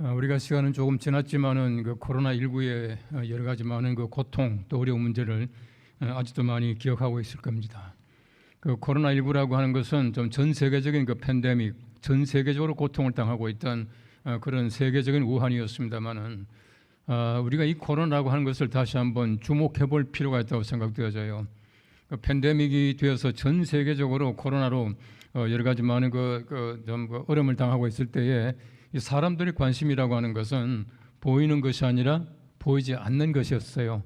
우리가 시간은 조금 지났지만은 그 코로나19의 여러 가지 많은 그 고통 또 어려운 문제를 아직도 많이 기억하고 있을 겁니다. 그 코로나19라고 하는 것은 좀 전 세계적인 그 팬데믹, 전 세계적으로 고통을 당하고 있던 그런 세계적인 우환이었습니다만은 우리가 이 코로나라고 하는 것을 다시 한번 주목해 볼 필요가 있다고 생각되어져요. 그 팬데믹이 되어서 전 세계적으로 코로나로 여러 가지 많은 좀 어려움을 당하고 있을 때에 이 사람들의 관심이라고 하는 것은 보이는 것이 아니라 보이지 않는 것이었어요.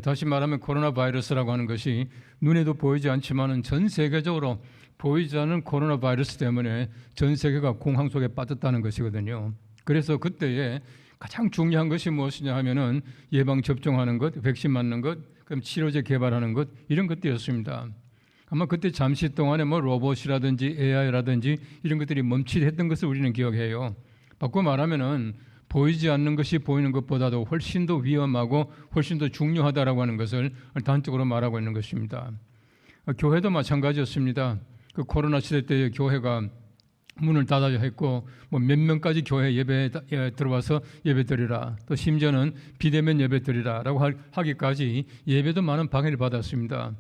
다시 말하면 코로나 바이러스라고 하는 것이 눈에도 보이지 않지만은 전 세계적으로 보이지 않는 코로나 바이러스 때문에 전 세계가 공황 속에 빠졌다는 것이거든요. 그래서 그때에 가장 중요한 것이 무엇이냐 하면은 예방 접종하는 것, 백신 맞는 것, 그럼 치료제 개발하는 것 이런 것들이었습니다. 아마 그때 잠시 동안에 뭐 로봇이라든지 AI라든지 이런 것들이 멈칫했던 것을 우리는 기억해요. 바꿔 말하면은 보이지 않는 것이 보이는 것보다도 훨씬 더 위험하고 훨씬 더 중요하다라고 하는 것을 단적으로 말하고 있는 것입니다. 교회도 마찬가지였습니다. 그 코로나 시대 때 교회가 문을 닫아야 했고 뭐 몇 명까지 교회 예배에 들어와서 예배 드리라, 또 심지어는 비대면 예배 드리라라고 하기까지 예배도 많은 방해를 받았습니다.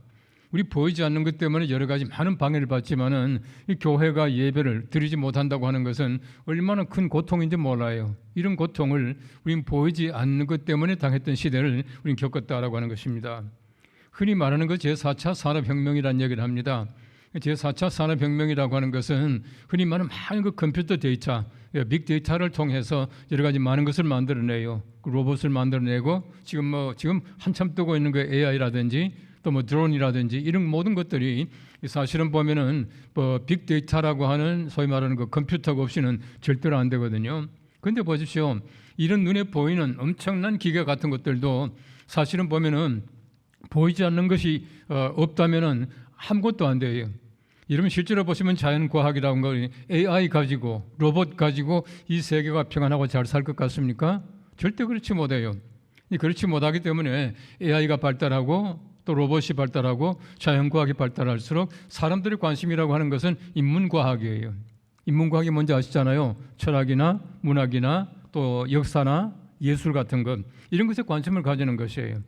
우리 보이지 않는 것 때문에 여러 가지 많은 방해를 받지만은 이 교회가 예배를 드리지 못한다고 하는 것은 얼마나 큰 고통인지 몰라요. 이런 고통을 우리는 보이지 않는 것 때문에 당했던 시대를 우리는 겪었다라고 하는 것입니다. 흔히 말하는 것 제4차 산업혁명이라는 얘기를 합니다. 제4차 산업혁명이라고 하는 것은 흔히 말하는 많은 그 컴퓨터 데이터, 빅데이터를 통해서 여러 가지 많은 것을 만들어내요. 로봇을 만들어내고 지금 한참 뜨고 있는 그 AI라든지 또 뭐 드론이라든지 이런 모든 것들이 사실은 보면은 뭐 빅데이터라고 하는 소위 말하는 그 컴퓨터가 없이는 절대로 안 되거든요. 그런데 보십시오. 이런 눈에 보이는 엄청난 기계 같은 것들도 사실은 보면은 보이지 않는 것이 없다면은 아무것도 안 돼요. 여러분 실제로 보시면 자연과학이라고 하는 거 AI 가지고 로봇 가지고 이 세계가 평안하고 잘 살 것 같습니까? 절대 그렇지 못해요. 그렇지 못하기 때문에 AI가 발달하고 또 로봇이 발달하고 자연과학이 발달할수록 사람들의 관심이라고 하는 것은 인문과학이에요. 인문과학이 뭔지 아시잖아요. 철학이나 문학이나 또 역사나 예술 같은 것 이런 것에 관심을 가지는 것이에요.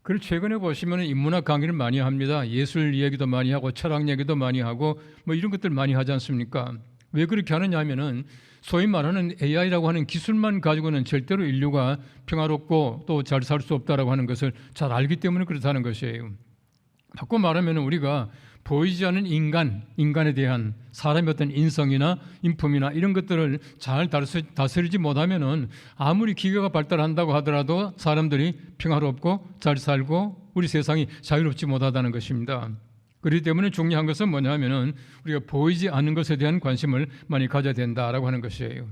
그리고 최근에 보시면 인문학 강의를 많이 합니다. 예술 얘기도 많이 하고 철학 얘기도 많이 하고 뭐 이런 것들 많이 하지 않습니까? 왜 그렇게 하느냐 하면은 소위 말하는 AI라고 하는 기술만 가지고는 절대로 인류가 평화롭고 또 잘 살 수 없다라고 하는 것을 잘 알기 때문에 그렇다는 것이에요. 바꿔 말하면 우리가 보이지 않는 인간에 대한 사람의 어떤 인성이나 인품이나 이런 것들을 잘 다스리지 못하면은 아무리 기계가 발달한다고 하더라도 사람들이 평화롭고 잘 살고 우리 세상이 자유롭지 못하다는 것입니다. 그렇기 때문에 중요한 것은 뭐냐 하면은 우리가 보이지 않는 것에 대한 관심을 많이 가져야 된다라고 하는 것이에요.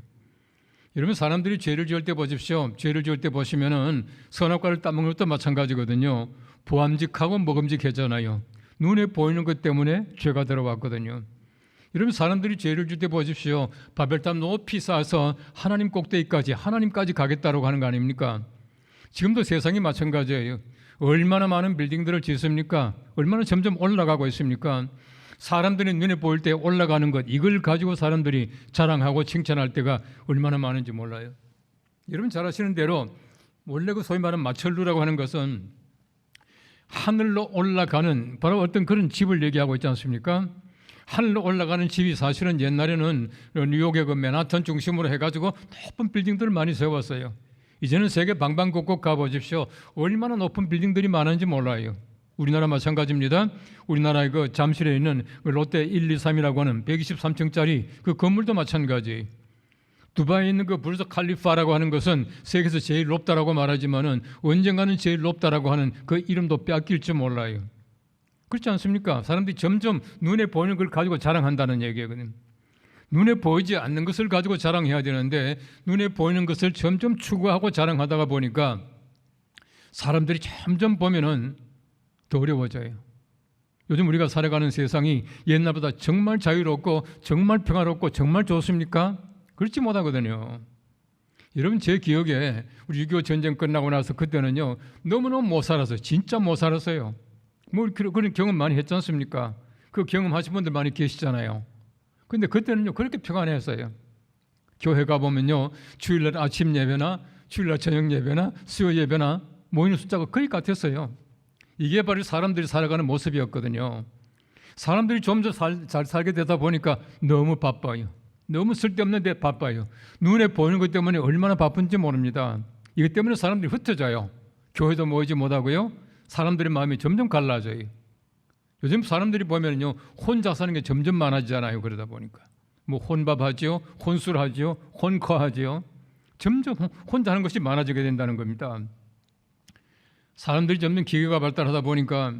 여러분 사람들이 죄를 지을 때 보십시오. 죄를 지을 때 보시면은 선악과를 따먹는 것도 마찬가지거든요. 보암직하고 먹음직하잖아요. 눈에 보이는 것 때문에 죄가 들어왔거든요. 여러분 사람들이 죄를 지을 때 보십시오. 바벨탑 높이 쌓아서 하나님 꼭대기까지 하나님까지 가겠다라고 하는 거 아닙니까? 지금도 세상이 마찬가지예요. 얼마나 많은 빌딩들을 짓습니까? 얼마나 점점 올라가고 있습니까? 사람들이 눈에 보일 때 올라가는 것 이걸 가지고 사람들이 자랑하고 칭찬할 때가 얼마나 많은지 몰라요. 여러분 잘 아시는 대로 원래 그 소위 말하는 마철루라고 하는 것은 하늘로 올라가는 바로 어떤 그런 집을 얘기하고 있지 않습니까? 하늘로 올라가는 집이 사실은 옛날에는 뉴욕의 그 맨하탄 중심으로 해가지고 높은 빌딩들을 많이 세웠어요. 이제는 세계 방방곡곡 가보십시오. 얼마나 높은 빌딩들이 많은지 몰라요. 우리나라 마찬가지입니다. 우리나라의 그 잠실에 있는 롯데 123이라고 하는 123층짜리 그 건물도 마찬가지. 두바이에 있는 그 부르즈 칼리파라고 하는 것은 세계에서 제일 높다라고 말하지만은 언젠가는 제일 높다라고 하는 그 이름도 빼앗길 줄 몰라요. 그렇지 않습니까? 사람들이 점점 눈에 보이는 걸 가지고 자랑한다는 얘기거든요. 눈에 보이지 않는 것을 가지고 자랑해야 되는데 눈에 보이는 것을 점점 추구하고 자랑하다가 보니까 사람들이 점점 보면은 더 어려워져요. 요즘 우리가 살아가는 세상이 옛날보다 정말 자유롭고 정말 평화롭고 정말 좋습니까? 그렇지 못하거든요. 여러분 제 기억에 우리 6.25 전쟁 끝나고 나서 그때는요 너무너무 못 살았어요. 진짜 못 살았어요. 뭐 그런 경험 많이 했지 않습니까? 그 경험하신 분들 많이 계시잖아요. 근데 그때는요 그렇게 평안했어요. 교회 가보면요, 주일날 아침 예배나 주일날 저녁 예배나 수요 예배나 모이는 숫자가 거의 같았어요. 이게 바로 사람들이 살아가는 모습이었거든요. 사람들이 좀 더 잘 살게 되다 보니까 너무 바빠요. 너무 쓸데없는 데 바빠요. 눈에 보이는 것 때문에 얼마나 바쁜지 모릅니다. 이것 때문에 사람들이 흩어져요. 교회도 모이지 못하고요. 사람들의 마음이 점점 갈라져요. 요즘 사람들이 보면요, 혼자 사는 게 점점 많아지잖아요. 그러다 보니까 뭐 혼밥하지요, 혼술하지요, 혼커하지요. 점점 혼자 하는 것이 많아지게 된다는 겁니다. 사람들이 점점 기계가 발달하다 보니까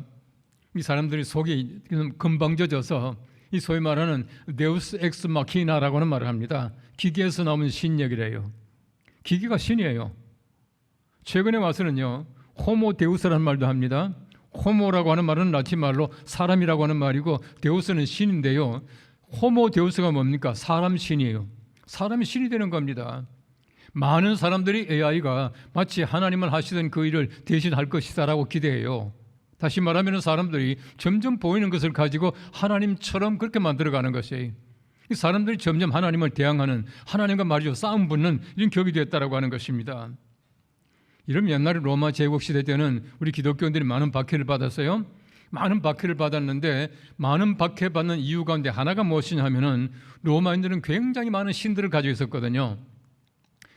이 사람들이 속이 건방져져서 이 소위 말하는 데우스 엑스 마키나라고 하는 말을 합니다. 기계에서 나오는 신력이래요. 기계가 신이에요. 최근에 와서는요, 호모 데우스라는 말도 합니다. 호모라고 하는 말은 라틴 말로 사람이라고 하는 말이고, 데우스는 신인데요. 호모 데우스가 뭡니까? 사람 신이에요. 사람이 신이 되는 겁니다. 많은 사람들이 AI가 마치 하나님을 하시던 그 일을 대신할 것이다라고 기대해요. 다시 말하면 사람들이 점점 보이는 것을 가지고 하나님처럼 그렇게 만들어가는 것이에요. 사람들이 점점 하나님을 대항하는, 하나님과 말이죠, 싸움 붙는 이런 격이 되었다라고 하는 것입니다. 이러면 옛날에 로마 제국 시대 때는 우리 기독교인들이 많은 박해를 받았어요. 많은 박해를 받았는데, 많은 박해받는 이유 가운데 하나가 무엇이냐 하면은 로마인들은 굉장히 많은 신들을 가지고 있었거든요.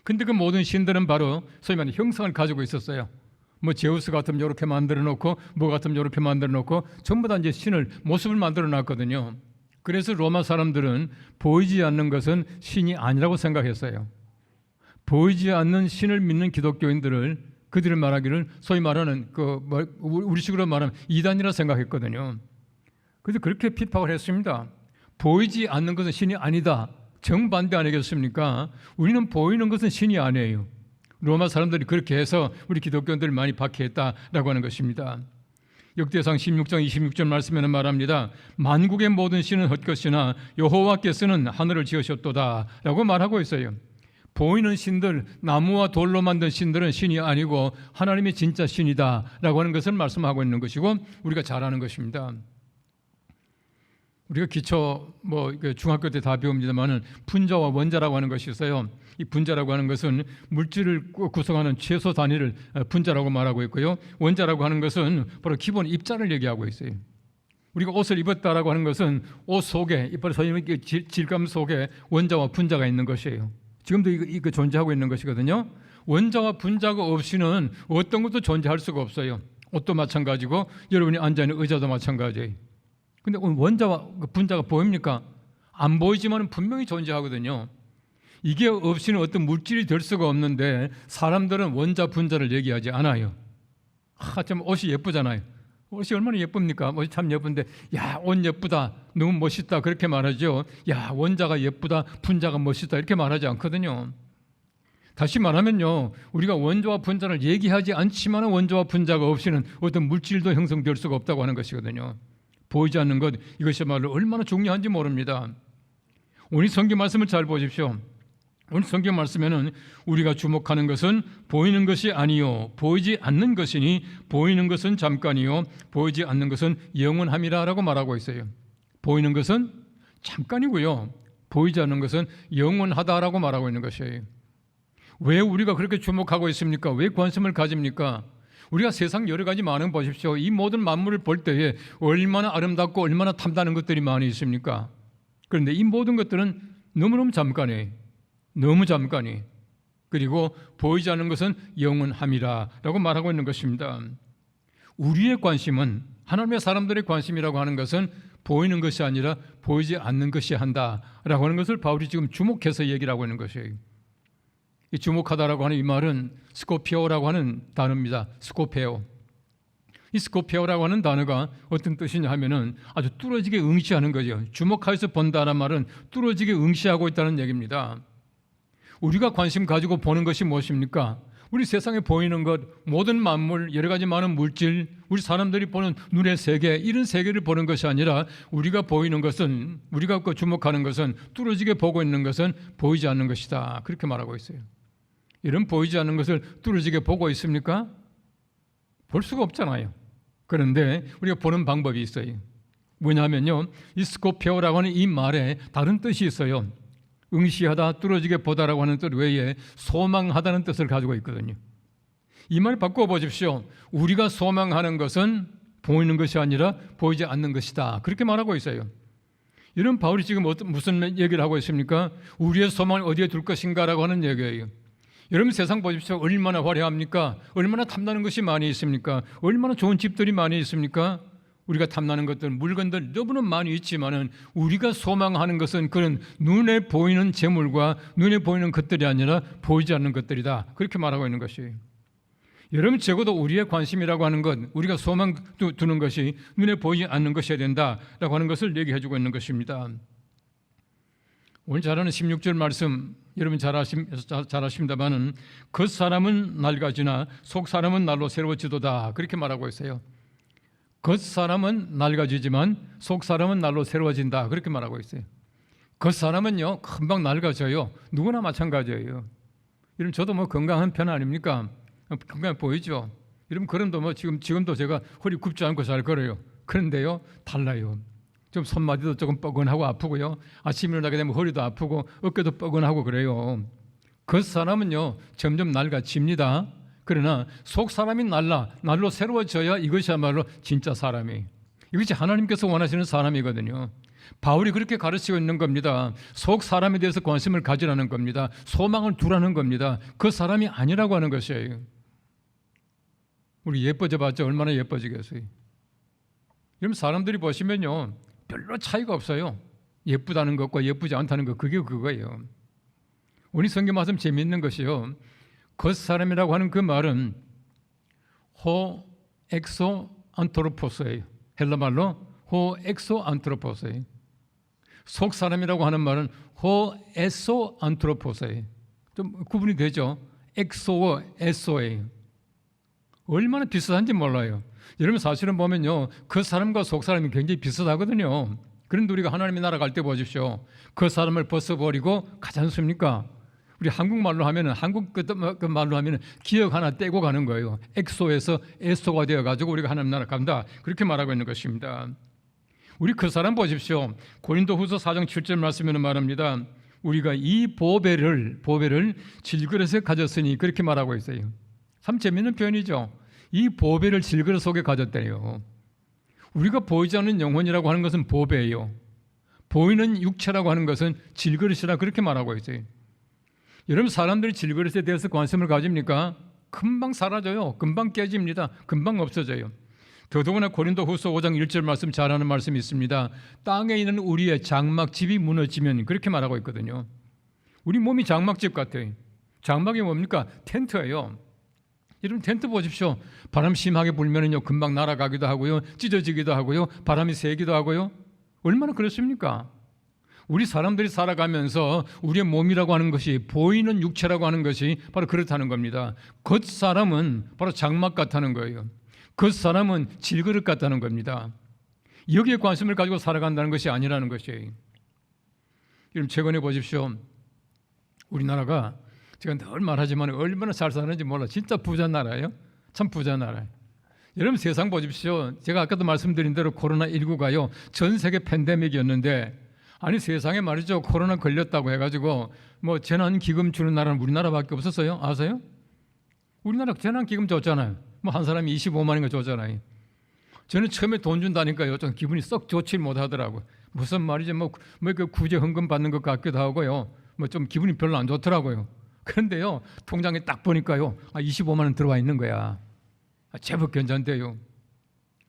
근데 그 모든 신들은 바로 소위 말하는 형상을 가지고 있었어요. 뭐 제우스 같으면 이렇게 만들어 놓고, 뭐 같으면 이렇게 만들어 놓고, 전부 다 이제 신을, 모습을 만들어 놨거든요. 그래서 로마 사람들은 보이지 않는 것은 신이 아니라고 생각했어요. 보이지 않는 신을 믿는 기독교인들을, 그들을 말하기를 소위 말하는 우리식으로 말하면 이단이라 생각했거든요. 그래서 그렇게 핍박을 했습니다. 보이지 않는 것은 신이 아니다. 정반대 아니겠습니까? 우리는 보이는 것은 신이 아니에요. 로마 사람들이 그렇게 해서 우리 기독교인들을 많이 박해했다라고 하는 것입니다. 역대상 16장 26절 말씀에는 말합니다. 만국의 모든 신은 헛것이나 여호와께서는 하늘을 지으셨도다 라고 말하고 있어요. 보이는 신들, 나무와 돌로 만든 신들은 신이 아니고 하나님이 진짜 신이다 라고 하는 것을 말씀하고 있는 것이고, 우리가 잘 아는 것입니다. 우리가 기초 중학교 때 다 배웁니다만은 분자와 원자라고 하는 것이 있어요. 이 분자라고 하는 것은 물질을 구성하는 최소 단위를 분자라고 말하고 있고요. 원자라고 하는 것은 바로 기본 입자를 얘기하고 있어요. 우리가 옷을 입었다라고 하는 것은 옷 속에, 바로 질감 속에 원자와 분자가 있는 것이에요. 지금도 이거 존재하고 있는 것이거든요. 원자와 분자가 없이는 어떤 것도 존재할 수가 없어요. 옷도 마찬가지고 여러분이 앉아있는 의자도 마찬가지예요. 근데 원자와 분자가 보입니까? 안 보이지만 분명히 존재하거든요. 이게 없이는 어떤 물질이 될 수가 없는데, 사람들은 원자, 분자를 얘기하지 않아요. 참 옷이 예쁘잖아요. 옷이 얼마나 예쁩니까? 옷이 참 예쁜데, 야, 옷 예쁘다, 너무 멋있다, 그렇게 말하죠. 야, 원자가 예쁘다, 분자가 멋있다, 이렇게 말하지 않거든요. 다시 말하면요, 우리가 원자와 분자를 얘기하지 않지만 원자와 분자가 없이는 어떤 물질도 형성될 수가 없다고 하는 것이거든요. 보이지 않는 것, 이것이야말로 얼마나 중요한지 모릅니다. 오늘 성경 말씀을 잘 보십시오. 오늘 성경 말씀에는 우리가 주목하는 것은 보이는 것이 아니요 보이지 않는 것이니 보이는 것은 잠깐이요 보이지 않는 것은 영원함이라 라고 말하고 있어요. 보이는 것은 잠깐이고요, 보이지 않는 것은 영원하다라고 말하고 있는 것이에요. 왜 우리가 그렇게 주목하고 있습니까? 왜 관심을 가집니까? 우리가 세상 여러 가지 많은 보십시오. 이 모든 만물을 볼 때에 얼마나 아름답고 얼마나 탐나는 것들이 많이 있습니까? 그런데 이 모든 것들은 너무너무 잠깐이에요. 너무 잠깐이. 그리고 보이지 않는 것은 영원함이라 라고 말하고 있는 것입니다. 우리의 관심은, 하나님의 사람들의 관심이라고 하는 것은 보이는 것이 아니라 보이지 않는 것이 한다라고 하는 것을 바울이 지금 주목해서 얘기를 하고 있는 것이에요. 이 주목하다라고 하는 이 말은 스코피오라고 하는 단어입니다. 스코페오. 이 스코페오라고 하는 단어가 어떤 뜻이냐 하면은 아주 뚫어지게 응시하는 거죠. 주목해서 본다는 말은 뚫어지게 응시하고 있다는 얘기입니다. 우리가 관심 가지고 보는 것이 무엇입니까? 우리 세상에 보이는 것, 모든 만물, 여러 가지 많은 물질, 우리 사람들이 보는 눈의 세계, 이런 세계를 보는 것이 아니라 우리가 보이는 것은, 우리가 주목하는 것은, 뚫어지게 보고 있는 것은 보이지 않는 것이다, 그렇게 말하고 있어요. 이런 보이지 않는 것을 뚫어지게 보고 있습니까? 볼 수가 없잖아요. 그런데 우리가 보는 방법이 있어요. 뭐냐면요, 이 스코페오라고 하는 이 말에 다른 뜻이 있어요. 응시하다, 뚫어지게 보다라고 하는 뜻 외에 소망하다는 뜻을 가지고 있거든요. 이 말 바꿔보십시오. 우리가 소망하는 것은 보이는 것이 아니라 보이지 않는 것이다. 그렇게 말하고 있어요. 이런 바울이 지금 무슨 얘기를 하고 있습니까? 우리의 소망을 어디에 둘 것인가라고 하는 얘기예요. 여러분 세상 보십시오. 얼마나 화려합니까? 얼마나 탐나는 것이 많이 있습니까? 얼마나 좋은 집들이 많이 있습니까? 우리가 탐나는 것들, 물건들 너무나 많이 있지만은 우리가 소망하는 것은 그런 눈에 보이는 재물과 눈에 보이는 것들이 아니라 보이지 않는 것들이다. 그렇게 말하고 있는 것이에요. 여러분 적어도 우리의 관심이라고 하는 것, 우리가 소망 두는 것이 눈에 보이지 않는 것이어야 된다라고 하는 것을 얘기해 주고 있는 것입니다. 오늘 잘 아는 16절 말씀 여러분 잘 아십니다만은 겉사람은 낡아지나 속사람은 날로 새로워지도다 그렇게 말하고 있어요. 겉사람은 낡아지지만 속사람은 날로 새로워진다 그렇게 말하고 있어요. 겉사람은요 금방 낡아져요. 누구나 마찬가지예요. 여러분 저도 뭐 건강한 편 아닙니까? 건강해 보이죠? 여러분 그런도 뭐 지금도 제가 허리 굽지 않고 잘 걸어요. 그런데요 달라요. 좀 손마디도 조금 뻐근하고 아프고요. 아침에 일어나게 되면 허리도 아프고 어깨도 뻐근하고 그래요. 겉사람은요 점점 낡아집니다. 그러나 속사람이 날로 새로워져야 이것이야말로 진짜 사람이, 이것이 하나님께서 원하시는 사람이거든요. 바울이 그렇게 가르치고 있는 겁니다. 속사람에 대해서 관심을 가지라는 겁니다. 소망을 두라는 겁니다. 그 사람이 아니라고 하는 것이에요. 우리 예뻐져 봤자 얼마나 예뻐지겠어요. 여러분 사람들이 보시면요 별로 차이가 없어요. 예쁘다는 것과 예쁘지 않다는 것, 그게 그거예요. 우리 성경 말씀 재미있는 것이요, 겉사람이라고 하는 그 말은 호 엑소 안트로포스예요. 헬라말로 호 엑소 안트로포스예요. 속사람이라고 하는 말은 호 에소 안트로포스예요. 좀 구분이 되죠. 엑소와 에소예요. 얼마나 비슷한지 몰라요. 여러분 사실은 보면요 그 사람과 속 사람이 굉장히 비슷하거든요. 그런데 우리가 하나님의 나라 갈 때 보십시오. 그 사람을 벗어버리고 가지 않습니까? 우리 한국말로 하면은 한국 그 말로 하면은 기억 하나 떼고 가는 거예요. 엑소에서 에소가 되어 가지고 우리가 하나님 나라 간다 그렇게 말하고 있는 것입니다. 우리 그 사람 보십시오. 고린도후서 4장 7절 말씀에는 말합니다. 우리가 이 보배를 질그릇에 가졌으니 그렇게 말하고 있어요. 참 재미있는 표현이죠. 이 보배를 질그릇 속에 가졌대요. 우리가 보이지 않는 영혼이라고 하는 것은 보배예요. 보이는 육체라고 하는 것은 질그릇이라 그렇게 말하고 있어요. 여러분 사람들이 질그릇에 대해서 관심을 가집니까? 금방 사라져요. 금방 깨집니다. 금방 없어져요. 더더구나 고린도후서 5장 1절 말씀 잘 아는 말씀이 있습니다. 땅에 있는 우리의 장막집이 무너지면 그렇게 말하고 있거든요. 우리 몸이 장막집 같아요. 장막이 뭡니까? 텐트예요. 여러분 텐트 보십시오. 바람 심하게 불면은요 금방 날아가기도 하고요, 찢어지기도 하고요, 바람이 세기도 하고요. 얼마나 그렇습니까? 우리 사람들이 살아가면서 우리의 몸이라고 하는 것이, 보이는 육체라고 하는 것이 바로 그렇다는 겁니다. 겉사람은 바로 장막 같다는 거예요. 겉사람은 질그릇 같다는 겁니다. 여기에 관심을 가지고 살아간다는 것이 아니라는 것이에요. 여러분 최근에 보십시오. 우리나라가 제가 늘 말하지만 얼마나 잘 사는지 몰라. 진짜 부자 나라예요. 참 부자 나라예요. 여러분 세상 보십시오. 제가 아까도 말씀드린 대로 코로나19가요 전 세계 팬데믹이었는데, 아니 세상에 말이죠 코로나 걸렸다고 해가지고 뭐 재난기금 주는 나라는 우리나라밖에 없었어요. 아세요? 우리나라 재난기금 줬잖아요. 뭐 한 사람이 25만 원인가 줬잖아요. 저는 처음에 돈 준다니까요 좀 기분이 썩 좋지 못하더라고요. 무슨 말이죠, 뭐 그 구제 헌금 받는 것 같기도 하고요, 뭐 좀 기분이 별로 안 좋더라고요. 그런데요 통장에 딱 보니까요 25만 원 들어와 있는 거야. 제법 괜찮대요.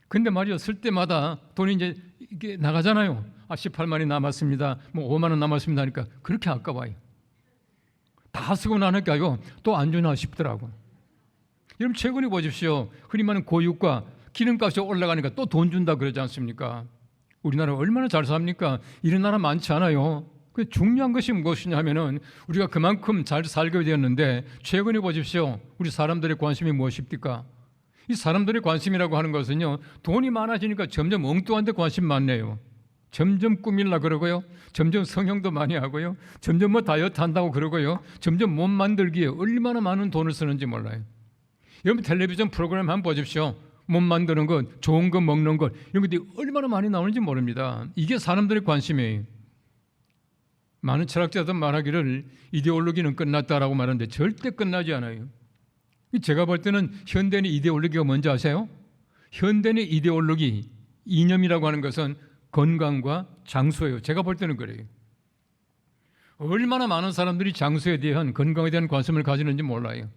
근데 말이요 쓸 때마다 돈이 이제 이게 나가잖아요. 18만이 남았습니다, 뭐 5만 원 남았습니다 하니까 그렇게 아까워요. 다 쓰고 나니까요 또 안 주나 싶더라고. 여러분 최근에 보십시오. 흔히 말하는 고유가 기름값이 올라가니까 또 돈 준다 그러지 않습니까? 우리나라 얼마나 잘 삽니까? 이런 나라 많지 않아요. 그 중요한 것이 무엇이냐 하면은 우리가 그만큼 잘 살게 되었는데, 최근에 보십시오. 우리 사람들의 관심이 무엇입니까? 이 사람들의 관심이라고 하는 것은요 돈이 많아지니까 점점 엉뚱한 데 관심 많네요. 점점 꾸밀라 그러고요, 점점 성형도 많이 하고요, 점점 뭐 다이어트 한다고 그러고요, 점점 몸 만들기에 얼마나 많은 돈을 쓰는지 몰라요. 여러분 텔레비전 프로그램 한번 보십시오. 몸 만드는 것, 좋은 거 먹는 것, 이런 것들이 얼마나 많이 나오는지 모릅니다. 이게 사람들의 관심이에요. 많은 철학자들 말하기를 이데올로기는 끝났다라고 말하는데 절대 끝나지 않아요. 제가 볼 때는 현대인의 이데올로기가 뭔지 아세요? 현대인의 이데올로기, 이념이라고 하는 것은 건강과 장수예요. 제가 볼 때는 그래요. 얼마나 많은 사람들이 장수에 대한, 건강에 대한 관심을 가지는지 몰라요.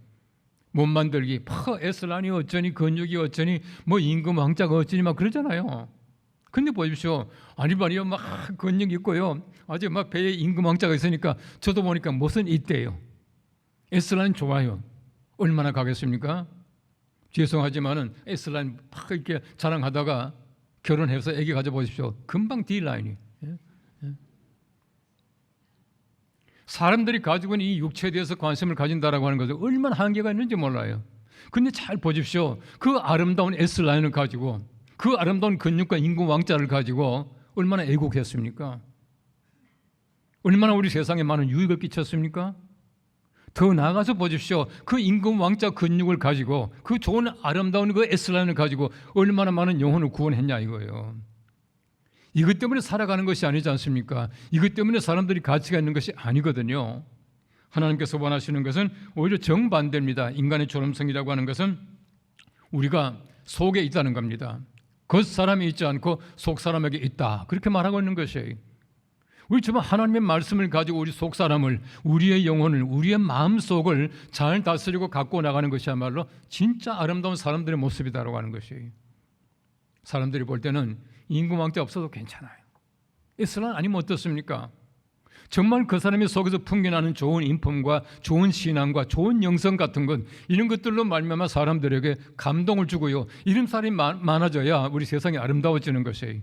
몸 만들기, S라인이 어쩌니, 근육이 어쩌니, 뭐 임금 왕자가 어쩌니 막 그러잖아요. 근데 보십시오. 아니요, 막 근육 있고요. 아주 막 배에 임금 왕자가 있으니까 저도 보니까 무슨 있대요. S라인 좋아요. 얼마나 가겠습니까? 죄송하지만은 S라인 막 이렇게 자랑하다가 결혼해서 아기 가져보십시오. 금방 D라인이. 사람들이 가지고 있는 이 육체에 대해서 관심을 가진다라고 하는 것은 얼마나 한계가 있는지 몰라요. 근데 잘 보십시오. 그 아름다운 S라인을 가지고, 그 아름다운 근육과 임금 왕자를 가지고 얼마나 애국했습니까? 얼마나 우리 세상에 많은 유익을 끼쳤습니까? 더 나아가서 보십시오. 그 임금 왕자 근육을 가지고, 그 좋은 아름다운 그 S라인을 가지고 얼마나 많은 영혼을 구원했냐 이거예요. 이것 때문에 살아가는 것이 아니지 않습니까? 이것 때문에 사람들이 가치가 있는 것이 아니거든요. 하나님께서 원하시는 것은 오히려 정반대입니다. 인간의 존엄성이라고 하는 것은 우리가 속에 있다는 겁니다. 겉사람이 있지 않고 속사람에게 있다. 그렇게 말하고 있는 것이에요. 우리 정말 하나님의 말씀을 가지고 우리 속사람을, 우리의 영혼을, 우리의 마음속을 잘 다스리고 갖고 나가는 것이야말로 진짜 아름다운 사람들의 모습이다라고 하는 것이에요. 사람들이 볼 때는 임금 왕자 없어도 괜찮아요. S라인 아니면 어떻습니까? 정말 그 사람의 속에서 풍겨나는 좋은 인품과 좋은 신앙과 좋은 영성 같은 것, 이런 것들로 말미암아 사람들에게 감동을 주고요. 이런 사람이 많아져야 우리 세상이 아름다워지는 것이에요.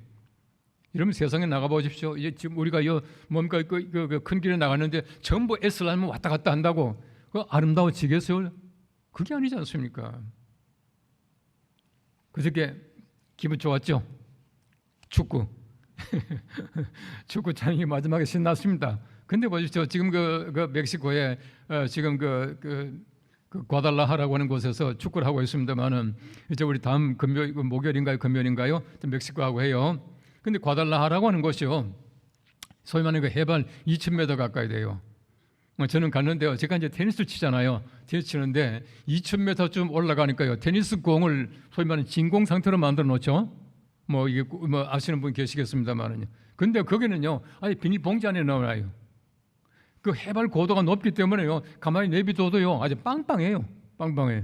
여러분 세상에 나가보십시오. 이제 지금 우리가 뭔가 큰 길에 나갔는데 전부 S라인만 왔다 갔다 한다고 그 아름다워지겠어요? 그게 아니지 않습니까? 그저께 기분 좋았죠? 축구. 축구 참 마지막에 신났습니다. 근데 보십시오. 지금 그 멕시코에 지금 그 과달라하라고 하는 곳에서 축구를 하고 있습니다만은 이제 우리 다음 목요일인가요? 금요일인가요? 멕시코하고 해요. 근데 과달라하라고 하는 곳이요. 소위 말하는 그 해발 2,000m 가까이 돼요. 저는 갔는데요. 제가 이제 테니스 치잖아요. 테니스 치는데 2,000m쯤 올라가니까요. 테니스 공을 소위 말하는 진공 상태로 만들어 놓죠. 뭐 이게 뭐 아시는 분 계시겠습니다만은요. 근데 거기는요. 아예 비닐봉지 안에 넣어놔요. 그 해발 고도가 높기 때문에요. 가만히 내비둬도요. 아주 빵빵해요. 빵빵해요.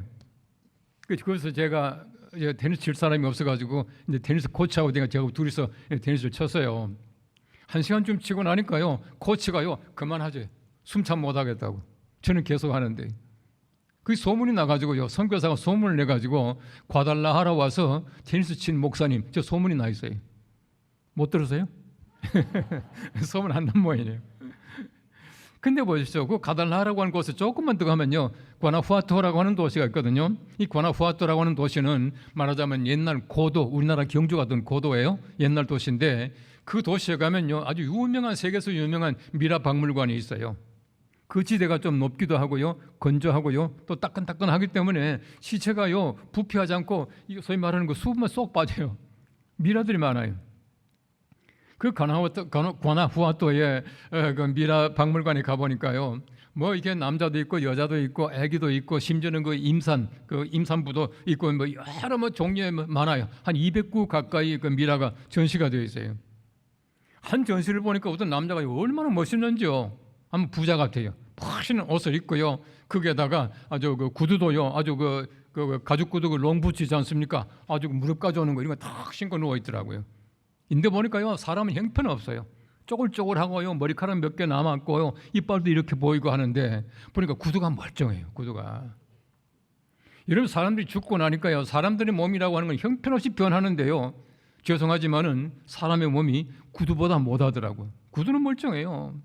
그래서 제가 이제 테니스 칠 사람이 없어가지고 이제 테니스 코치하고 제가 둘이서 테니스를 쳤어요. 1시간쯤 치고 나니까요. 코치가요. 그만하지. 숨참 못하겠다고. 저는 계속 하는데. 그 소문이 나가지고요. 선교사가 소문을 내가지고 과달라하라 와서 테니스 친 목사님, 저 소문이 나 있어요. 못 들으세요? 소문 안 난 모양이네요. 근데 보십시오. 그 과달라하라고 하는 곳에 조금만 더 가면요. 과나후아토라고 하는 도시가 있거든요. 이 과나후아토라고 하는 도시는 말하자면 옛날 고도, 우리나라 경주 같은 고도예요. 옛날 도시인데 그 도시에 가면요. 아주 유명한, 세계에서 유명한 미라 박물관이 있어요. 그 지대가 좀 높기도 하고요. 건조하고요. 또 따끈따끈하기 때문에 시체가요. 부패하지 않고 소위 말하는 거 수분만 쏙 빠져요. 미라들이 많아요. 그 과나후아토의 그 미라 박물관에 가보니까요. 뭐 이게 남자도 있고 여자도 있고 아기도 있고 심지어는 그 임산부도 있고 뭐 여러 뭐 종류의 많아요. 한 200구 가까이 그 미라가 전시가 되어 있어요. 한 전시를 보니까 어떤 남자가 얼마나 멋있는지요. 한번 부자 같아요. 멋있는 옷을 입고요. 거기에다가 아주 그 구두도요. 아주 그 가죽 구두 그 롱부츠지 않습니까? 아주 무릎까지 오는 거 이런 거 탁 신고 누워 있더라고요. 인데 보니까요. 사람은 형편없어요. 쪼글쪼글하고요. 머리카락 몇 개 남았고요. 이빨도 이렇게 보이고 하는데 보니까 구두가 멀쩡해요. 구두가. 이런 사람들이 죽고 나니까요. 사람들의 몸이라고 하는 건 형편없이 변하는데요. 죄송하지만은 사람의 몸이 구두보다 못하더라고요. 구두는 멀쩡해요.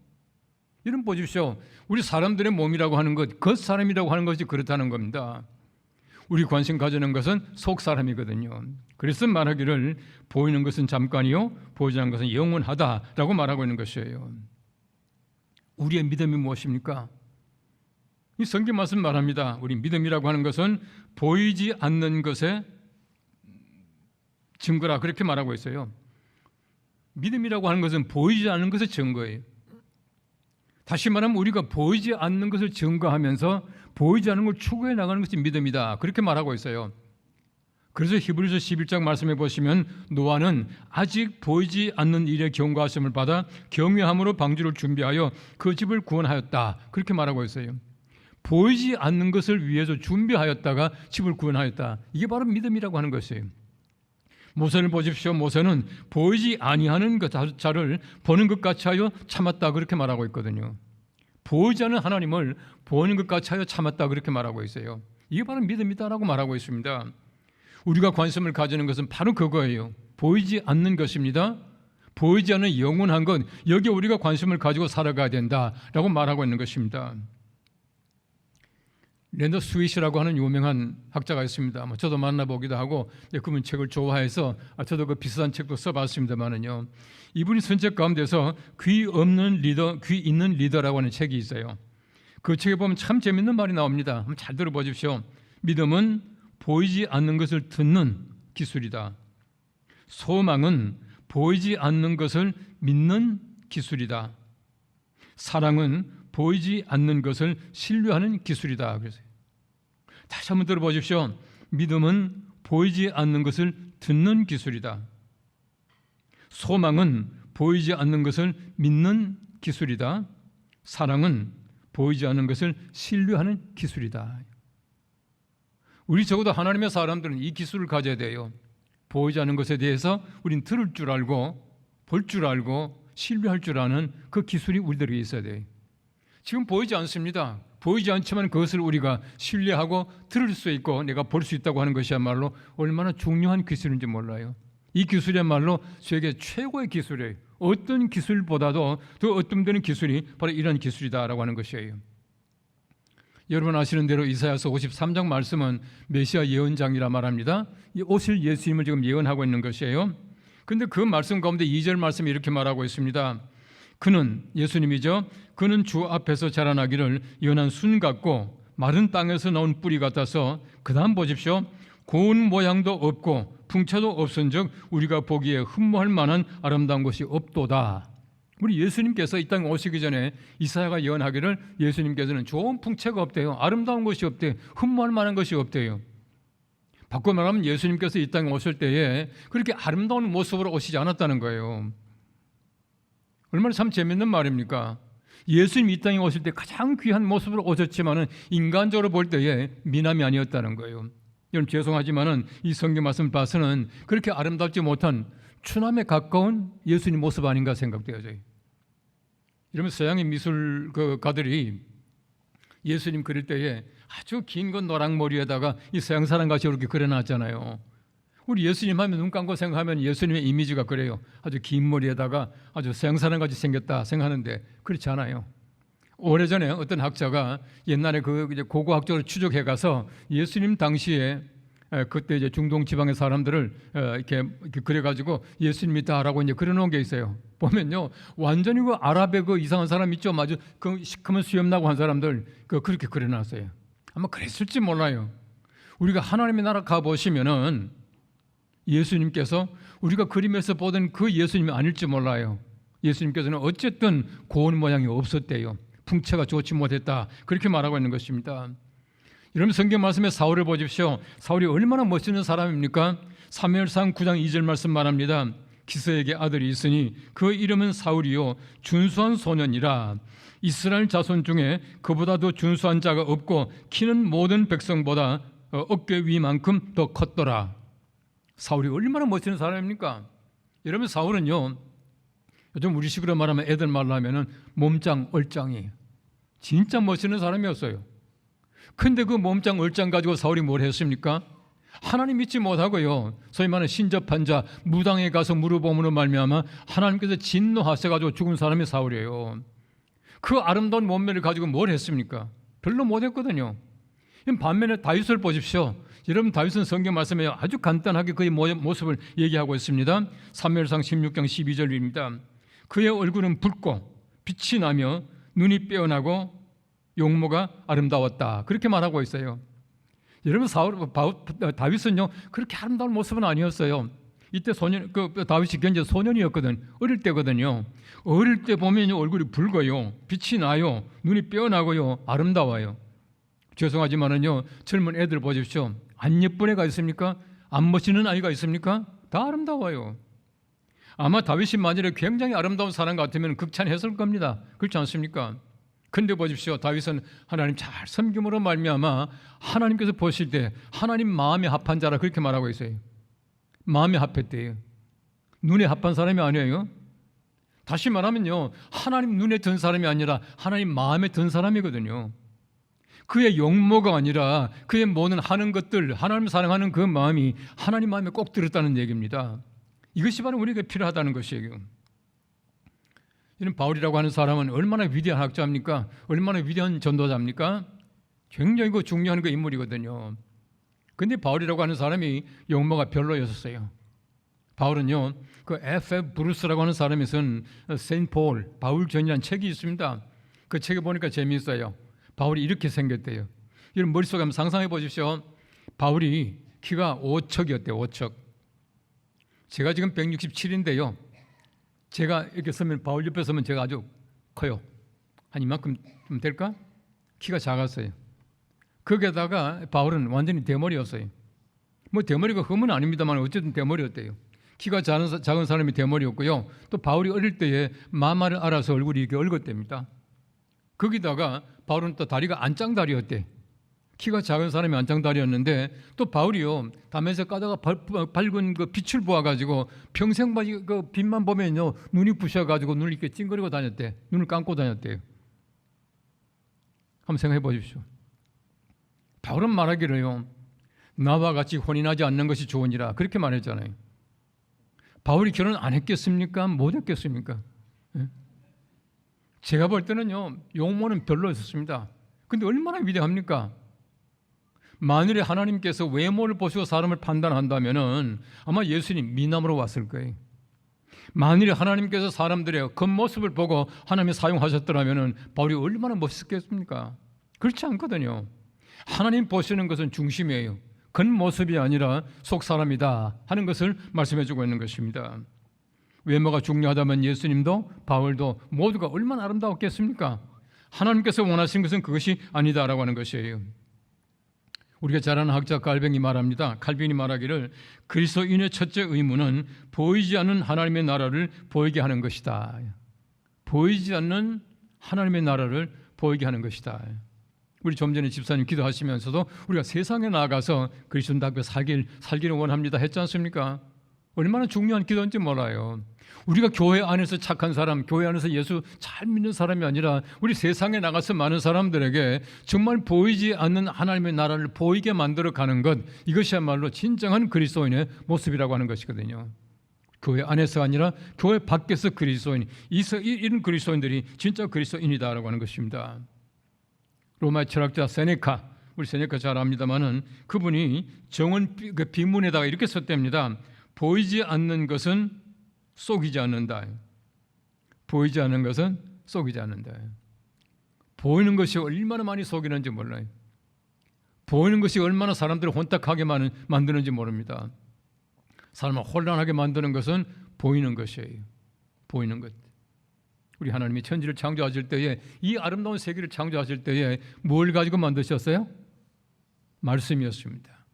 이런 보십시오. 우리 사람들의 몸이라고 하는 것, 겉사람이라고 하는 것이 그렇다는 겁니다. 우리 관심 가지는 것은 속사람이거든요. 그래서 말하기를 보이는 것은 잠깐이요 보이지 않는 것은 영원하다라고 말하고 있는 것이에요. 우리의 믿음이 무엇입니까? 이 성경 말씀 말합니다. 우리 믿음이라고 하는 것은 보이지 않는 것의 증거라 그렇게 말하고 있어요. 믿음이라고 하는 것은 보이지 않는 것의 증거예요. 다시 말하면 우리가 보이지 않는 것을 증거하면서 보이지 않는 걸 추구해 나가는 것이 믿음이다. 그렇게 말하고 있어요. 그래서 히브리서 11장 말씀해 보시면 노아는 아직 보이지 않는 일에 경고하심을 받아 경외함으로 방주를 준비하여 그 집을 구원하였다. 그렇게 말하고 있어요. 보이지 않는 것을 위해서 준비하였다가 집을 구원하였다. 이게 바로 믿음이라고 하는 것이에요. 모세를 보십시오. 모세는 보이지 아니하는 자를 보는 것 같이 하여 참았다. 그렇게 말하고 있거든요. 보이지 않는 하나님을 보는 것 같이 하여 참았다. 그렇게 말하고 있어요. 이게 바로 믿음이다라고 말하고 있습니다. 우리가 관심을 가지는 것은 바로 그거예요. 보이지 않는 것입니다. 보이지 않는 영원한 것, 여기에 우리가 관심을 가지고 살아가야 된다라고 말하고 있는 것입니다. 랜더 스윗이라고 하는 유명한 학자가 있습니다. 저도 만나보기도 하고 그분 책을 좋아해서 저도 그 비슷한 책도 써봤습니다만은요. 이분이 쓴 책 가운데서 귀 있는 리더라고 하는 책이 있어요. 그 책에 보면 참 재밌는 말이 나옵니다. 한번 잘 들어보십시오. 믿음은 보이지 않는 것을 듣는 기술이다. 소망은 보이지 않는 것을 믿는 기술이다. 사랑은 보이지 않는 것을 신뢰하는 기술이다. 그래서요. 다시 한번 들어보십시오. 믿음은 보이지 않는 것을 듣는 기술이다. 소망은 보이지 않는 것을 믿는 기술이다. 사랑은 보이지 않는 것을 신뢰하는 기술이다. 우리 적어도 하나님의 사람들은 이 기술을 가져야 돼요. 보이지 않는 것에 대해서 우린 들을 줄 알고 볼 줄 알고 신뢰할 줄 아는 그 기술이 우리들에게 있어야 돼요. 지금 보이지 않습니다. 보이지 않지만 그것을 우리가 신뢰하고 들을 수 있고 내가 볼 수 있다고 하는 것이야말로 얼마나 중요한 기술인지 몰라요. 이 기술이야말로 세계 최고의 기술이에요. 어떤 기술보다도 더 어떤 기술이 바로 이런 기술이다라고 하는 것이에요. 여러분 아시는 대로 이사야서 53장 말씀은 메시아 예언장이라 말합니다. 이 오실 예수님을 지금 예언하고 있는 것이에요. 그런데 그 말씀 가운데 2절 말씀이 이렇게 말하고 있습니다. 그는, 예수님이죠, 그는 주 앞에서 자라나기를 연한 순 같고 마른 땅에서 나온 뿌리 같아서, 그 다음 보십시오, 고운 모양도 없고 풍채도 없은즉 우리가 보기에 흠모할 만한 아름다운 것이 없도다. 우리 예수님께서 이 땅에 오시기 전에 이사야가 예언하기를 예수님께서는 좋은 풍채가 없대요. 아름다운 것이 없대요. 흠모할 만한 것이 없대요. 바꿔 말하면 예수님께서 이 땅에 오실 때에 그렇게 아름다운 모습으로 오시지 않았다는 거예요. 얼마나 참 재밌는 말입니까? 예수님 이 땅에 오실 때 가장 귀한 모습으로 오셨지만은 인간적으로 볼 때에 미남이 아니었다는 거예요. 여러분 죄송하지만은 이 성경 말씀 봐서는 그렇게 아름답지 못한 추남에 가까운 예수님 모습 아닌가 생각되어져요. 이러면 서양의 미술가들이 예수님 그릴 때에 아주 긴 건 노랑머리에다가 이 서양 사람같이 이렇게 그려놨잖아요. 우리 예수님 하면 눈 감고 생각하면 예수님의 이미지가 그래요. 아주 긴 머리에다가 아주 서양 사람같이 생겼다 생각하는데 그렇지 않아요. 오래전에 어떤 학자가 옛날에 그 고고학적으로 추적해 가서 예수님 당시에 그때 이제 중동 지방의 사람들을 이렇게 그래가지고 예수님이다라고 이제 그려놓은 게 있어요. 보면요, 완전히 그 아랍의 그 이상한 사람 있죠, 아주 그 시커먼 수염 나고 한 사람들 그렇게 그려놨어요. 아마 그랬을지 몰라요. 우리가 하나님의 나라 가 보시면은 예수님께서 우리가 그림에서 보던 그 예수님이 아닐지 몰라요. 예수님께서는 어쨌든 고운 모양이 없었대요. 풍채가 좋지 못했다. 그렇게 말하고 있는 것입니다. 여러분 성경 말씀에 사울을 보십시오. 사울이 얼마나 멋있는 사람입니까? 사무엘상 9장 2절 말씀 말합니다. 기스에게 아들이 있으니 그 이름은 사울이요 준수한 소년이라. 이스라엘 자손 중에 그보다 더 준수한 자가 없고 키는 모든 백성보다 어깨 위만큼 더 컸더라. 사울이 얼마나 멋있는 사람입니까? 여러분 사울은요, 요즘 우리식으로 말하면 애들 말로 하면은 몸짱 얼짱이에요. 진짜 멋있는 사람이었어요. 근데 그 몸짱 얼짱 가지고 사울이 뭘 했습니까? 하나님 믿지 못하고요, 소위 말하는 신접한 자 무당에 가서 물어봄으로 말미암아 하나님께서 진노하셔가지고 죽은 사람이 사울이에요. 그 아름다운 몸매를 가지고 뭘 했습니까? 별로 못했거든요. 반면에 다윗을 보십시오. 여러분 다윗은 성경 말씀에 아주 간단하게 그의 모습을 얘기하고 있습니다. 사무엘상 16장 12절입니다. 그의 얼굴은 붉고 빛이 나며 눈이 빼어나고 용모가 아름다웠다. 그렇게 말하고 있어요. 여러분 다윗은요 그렇게 아름다운 모습은 아니었어요. 이때 다윗이 견제 소년이었거든. 어릴 때거든요. 어릴 때 보면 얼굴이 붉어요. 빛이 나요. 눈이 빼어나고요. 아름다워요. 죄송하지만은요, 젊은 애들 보십시오. 안 예쁜 애가 있습니까? 안 멋있는 아이가 있습니까? 다 아름다워요. 아마 다윗이 만일에 굉장히 아름다운 사람 같으면 극찬했을 겁니다. 그렇지 않습니까? 근데 보십시오. 다윗은 하나님 잘 섬김으로 말미암아 하나님께서 보실 때 하나님 마음에 합한 자라 그렇게 말하고 있어요. 마음에 합했대요. 눈에 합한 사람이 아니에요. 다시 말하면요, 하나님 눈에 든 사람이 아니라 하나님 마음에 든 사람이거든요. 그의 용모가 아니라 그의 모든 하는 것들, 하나님 사랑하는 그 마음이 하나님 마음에 꼭 들었다는 얘기입니다. 이것이 바로 우리에게 필요하다는 것이에요. 이런 바울이라고 하는 사람은 얼마나 위대한 학자입니까? 얼마나 위대한 전도자입니까? 굉장히 중요한 그 인물이거든요. 근데 바울이라고 하는 사람이 용모가 별로였었어요. 바울은요, 그 F.F. 브루스라고 하는 사람이 쓴 세인트 폴, 바울전이라는 책이 있습니다. 그 책에 보니까 재미있어요. 바울이 이렇게 생겼대요. 이런 머릿속에 한번 상상해 보십시오. 바울이 키가 5척이었대요. 5척. 제가 지금 167인데요. 제가 이렇게 서면, 바울 옆에 서면 제가 아주 커요. 한 이만큼 좀 될까? 키가 작았어요. 거기에다가 바울은 완전히 대머리였어요. 뭐 대머리가 흠은 아닙니다만 어쨌든 대머리였대요. 키가 작은 사람이 대머리였고요. 또 바울이 어릴 때에 마마를 알아서 얼굴이 이렇게 얽었답니다. 거기다가 바울은 또 다리가 안짱다리였대. 키가 작은 사람이 안짱다리였는데 또 바울이요, 담에서 까다가 밝은 그 빛을 보아가지고 평생 그 빛만 보면요 눈이 부셔가지고 눈을 이렇게 찡그리고 다녔대. 눈을 감고 다녔대요. 한번 생각해 보십시오. 바울은 말하기를요, 나와 같이 혼인하지 않는 것이 좋으니라 그렇게 말했잖아요. 바울이 결혼 안 했겠습니까? 못 했겠습니까? 제가 볼 때는요, 용모는 별로였습니다. 근데 얼마나 위대합니까? 만일에 하나님께서 외모를 보시고 사람을 판단한다면은 아마 예수님 미남으로 왔을 거예요. 만일에 하나님께서 사람들의 겉모습을 보고 하나님이 사용하셨더라면은 바울이 얼마나 멋있겠습니까? 그렇지 않거든요. 하나님 보시는 것은 중심이에요. 겉모습이 아니라 속사람이다 하는 것을 말씀해주고 있는 것입니다. 외모가 중요하다면 예수님도 바울도 모두가 얼마나 아름다웠겠습니까? 하나님께서 원하시는 것은 그것이 아니다라고 하는 것이에요. 우리가 잘 아는 학자 칼빈이 말합니다. 칼빈이 말하기를 그리스도인의 첫째 의무는 보이지 않는 하나님의 나라를 보이게 하는 것이다. 보이지 않는 하나님의 나라를 보이게 하는 것이다. 우리 좀 전에 집사님 기도하시면서도 우리가 세상에 나가서 그리스도인답게 살기를 원합니다 했지 않습니까? 얼마나 중요한 기도인지 몰라요. 우리가 교회 안에서 착한 사람, 교회 안에서 예수 잘 믿는 사람이 아니라 우리 세상에 나가서 많은 사람들에게 정말 보이지 않는 하나님의 나라를 보이게 만들어 가는 것, 이것이야말로 진정한 그리스도인의 모습이라고 하는 것이거든요. 교회 안에서 아니라 교회 밖에서 그리스도인, 이런 그리스도인들이 진짜 그리스도인이다라고 하는 것입니다. 로마의 철학자 세네카, 우리 세네카 잘 압니다만은 그분이 정원 비문에다가 이렇게 썼답니다. 보이지 않는 것은 속이지 않는다. 보이지 않는 것은 속이지 않는다. 보이는 것이 얼마나 많이 속이는지 몰라요. 보이는 것이 얼마나 사람들을 혼탁하게 만드는지 모릅니다. 사람을 혼란하게 만드는 것은 보이는 것이에요. 보이는 것. 우리 하나님이 천지를 창조하실 때에, 이 아름다운 세계를 창조하실 때에 뭘 가지고 만드셨어요? 말씀이었습니다.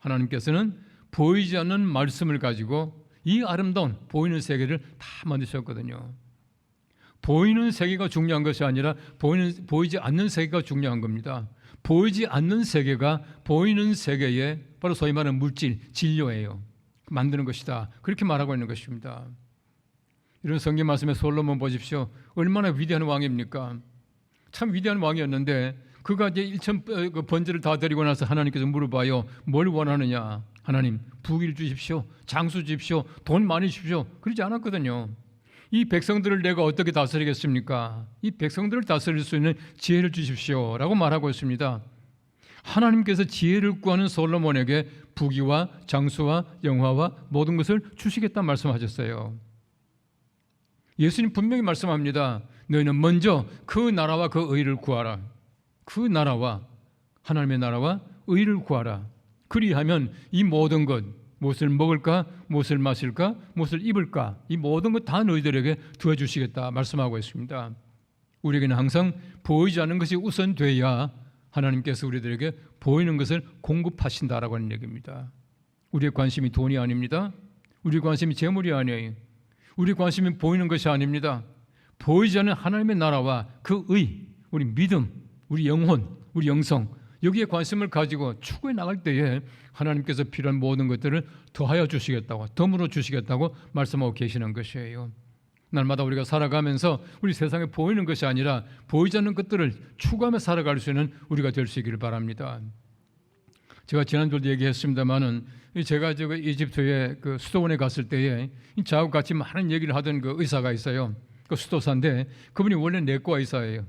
하나님께서는 보이지 않는 말씀을 가지고 이 아름다운 보이는 세계를 다 만드셨거든요. 보이는 세계가 중요한 것이 아니라 보이지 않는 세계가 중요한 겁니다. 보이지 않는 세계가 보이는 세계에 바로 소위 말하는 물질, 진료예요. 만드는 것이다. 그렇게 말하고 있는 것입니다. 이런 성경 말씀에 솔로몬 보십시오. 얼마나 위대한 왕입니까? 참 위대한 왕이었는데 그가 이제 1천 번제를 다 드리고 나서 하나님께서 물어봐요. 뭘 원하느냐? 하나님, 부귀를 주십시오. 장수 주십시오. 돈 많이 주십시오. 그러지 않았거든요. 이 백성들을 내가 어떻게 다스리겠습니까? 이 백성들을 다스릴 수 있는 지혜를 주십시오 라고 말하고 있습니다. 하나님께서 지혜를 구하는 솔로몬에게 부귀와 장수와 영화와 모든 것을 주시겠다 말씀하셨어요. 예수님 분명히 말씀합니다. 너희는 먼저 그 나라와 그 의를 구하라. 그 나라와, 하나님의 나라와 의를 구하라. 그리하면 이 모든 것, 무엇을 먹을까, 무엇을 마실까, 무엇을 입을까, 이 모든 것 다 너희들에게 도와주시겠다 말씀하고 있습니다. 우리에게는 항상 보이지 않는 것이 우선돼야 하나님께서 우리들에게 보이는 것을 공급하신다라고 하는 얘기입니다. 우리의 관심이 돈이 아닙니다. 우리의 관심이 재물이 아니에요. 우리의 관심이 보이는 것이 아닙니다. 보이지 않는 하나님의 나라와 그 의, 우리 믿음, 우리 영혼, 우리 영성, 여기에 관심을 가지고 추구해 나갈 때에 하나님께서 필요한 모든 것들을 더하여 주시겠다고, 덤으로 주시겠다고 말씀하고 계시는 것이에요. 날마다 우리가 살아가면서 우리 세상에 보이는 것이 아니라 보이지 않는 것들을 추구하며 살아갈 수 있는 우리가 될 수 있기를 바랍니다. 제가 지난주에도 얘기했습니다마는 제가 이집트의 그 수도원에 갔을 때에 저하고 같이 많은 얘기를 하던 그 의사가 있어요. 그 수도사인데 그분이 원래 내과 의사예요.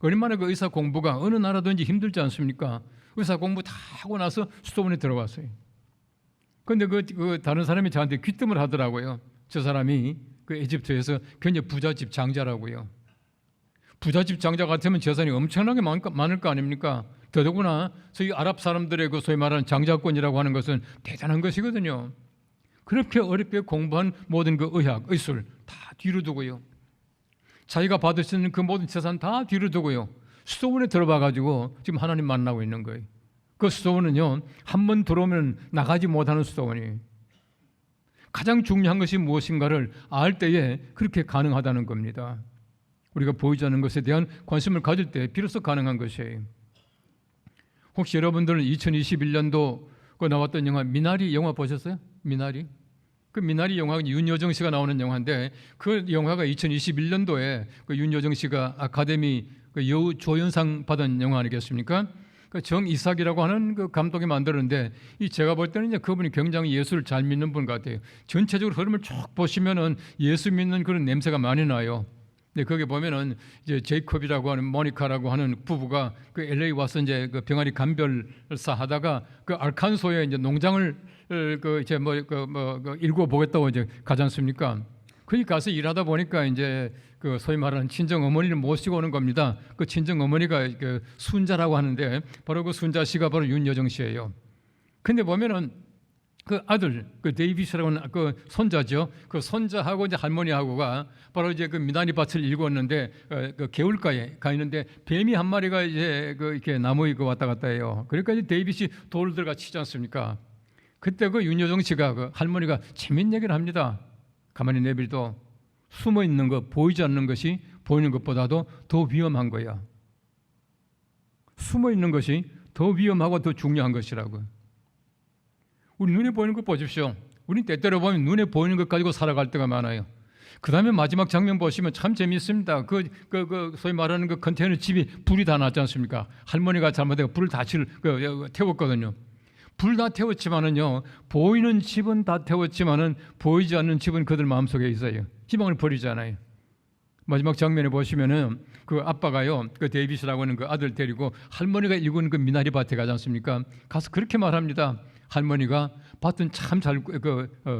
얼마나 그 의사 공부가 어느 나라든지 힘들지 않습니까? 의사 공부 다 하고 나서 수도원에 들어갔어요. 그런데 그 다른 사람이 저한테 귀뜸을 하더라고요. 저 사람이 그 이집트에서 굉장히 부잣집 장자라고요. 부잣집 장자 같으면 재산이 엄청나게 많을 거 아닙니까? 더더구나 소위 아랍 사람들의 그 소위 말하는 장자권이라고 하는 것은 대단한 것이거든요. 그렇게 어렵게 공부한 모든 그 의학, 의술 다 뒤로 두고요. 자기가 받을 수 있는 그 모든 재산 다 뒤로 두고요. 수도원에 들어가 가지고 지금 하나님 만나고 있는 거예요. 그 수도원은요, 한 번 들어오면 나가지 못하는 수도원이에요. 가장 중요한 것이 무엇인가를 알 때에 그렇게 가능하다는 겁니다. 우리가 보이지 않는 것에 대한 관심을 가질 때 비로소 가능한 것이에요. 혹시 여러분들은 2021년도 그 나왔던 영화 미나리 영화 보셨어요? 미나리? 그 미나리 영화는 윤여정 씨가 나오는 영화인데 그 영화가 2021년도에 그 윤여정 씨가 아카데미 그 여우 조연상 받은 영화 아니겠습니까? 그 정이삭이라고 하는 그 감독이 만들었는데 이 제가 볼 때는 이제 그분이 굉장히 예수를 잘 믿는 분 같아요. 전체적으로 흐름을 쭉 보시면은 예수 믿는 그런 냄새가 많이 나요. 근데 거기 보면은 이제 제이콥이라고 하는 모니카라고 하는 부부가 그 LA 와서 이제 그 병아리 감별사 하다가 그 알칸소에 이제 농장을 그 이제 일궈 보겠다고 이제 가지 않습니까? 거기 가서 일하다 보니까 이제 그 소위 말하는 친정 어머니를 모시고 오는 겁니다. 그 친정 어머니가 그 순자라고 하는데 바로 그 순자 씨가 바로 윤여정 씨예요. 근데 보면은 그 아들 그 데이비스라고 하는 그 손자죠. 그 손자하고 이제 할머니하고가 바로 이제 그 미나리 밭을 일궜는데 그 개울가에 가 있는데 뱀이 한 마리가 이제 그 이렇게 나무에 그 왔다 갔다 해요. 그러니까 이제 데이비스 돌을 들어가 치지 않습니까? 그때 그 윤여정 씨가 그 할머니가 재밌는 얘기를 합니다. 가만히 내비도 숨어 있는 것, 보이지 않는 것이 보이는 것보다도 더 위험한 거야. 숨어 있는 것이 더 위험하고 더 중요한 것이라고. 우리 눈에 보이는 것 보십시오. 우리 때때로 보면 눈에 보이는 것 가지고 살아갈 때가 많아요. 그 다음에 마지막 장면 보시면 참 재미있습니다. 소위 말하는 그 컨테이너 집이 불이 다 났지 않습니까? 할머니가 잘못해서 불을 다 태웠거든요. 불 다 태웠지만은요, 보이는 집은 다 태웠지만은 보이지 않는 집은 그들 마음속에 있어요. 희망을 버리잖아요. 마지막 장면에 보시면은 그 아빠가요, 그 데이비스라고 하는 그 아들 데리고 할머니가 일군 그 미나리 밭에 가지 않습니까? 가서 그렇게 말합니다. 할머니가 밭은 참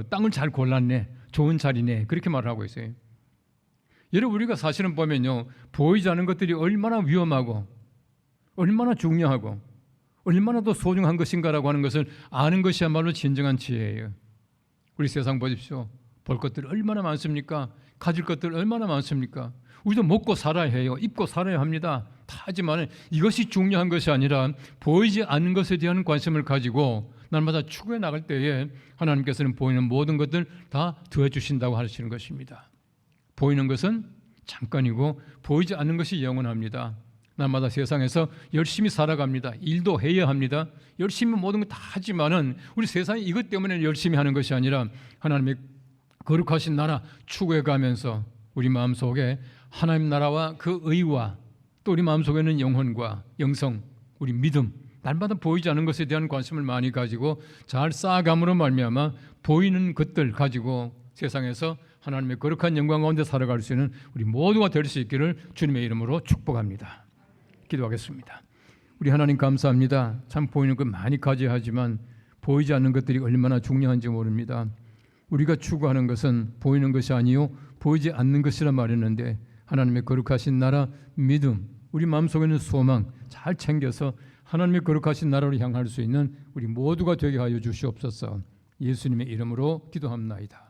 땅을 잘 골랐네, 좋은 자리네, 그렇게 말을 하고 있어요. 여러분, 우리가 사실은 보면요, 보이지 않는 것들이 얼마나 위험하고 얼마나 중요하고 얼마나 더 소중한 것인가라고 하는 것을 아는 것이야말로 진정한 지혜예요. 우리 세상 보십시오. 볼 것들 얼마나 많습니까? 가질 것들 얼마나 많습니까? 우리도 먹고 살아야 해요. 입고 살아야 합니다. 다 하지만 이것이 중요한 것이 아니라 보이지 않는 것에 대한 관심을 가지고 날마다 추구해 나갈 때에 하나님께서는 보이는 모든 것들 다 더해 주신다고 하시는 것입니다. 보이는 것은 잠깐이고 보이지 않는 것이 영원합니다. 날마다 세상에서 열심히 살아갑니다. 일도 해야 합니다. 열심히 모든 거 다 하지만은 우리 세상이 이것 때문에 열심히 하는 것이 아니라 하나님의 거룩하신 나라 추구해 가면서 우리 마음속에 하나님 나라와 그 의와 또 우리 마음속에는 영혼과 영성, 우리 믿음, 날마다 보이지 않는 것에 대한 관심을 많이 가지고 잘 쌓아감으로 말미암아 보이는 것들 가지고 세상에서 하나님의 거룩한 영광 가운데 살아갈 수 있는 우리 모두가 될 수 있기를 주님의 이름으로 축복합니다. 기도하겠습니다. 우리 하나님 감사합니다. 참 보이는 것 많이 가져야 하지만 보이지 않는 것들이 얼마나 중요한지 모릅니다. 우리가 추구하는 것은 보이는 것이 아니요 보이지 않는 것이라 말했는데 하나님의 거룩하신 나라, 믿음, 우리 마음속에 있는 소망 잘 챙겨서 하나님의 거룩하신 나라로 향할 수 있는 우리 모두가 되게 하여 주시옵소서. 예수님의 이름으로 기도합나이다.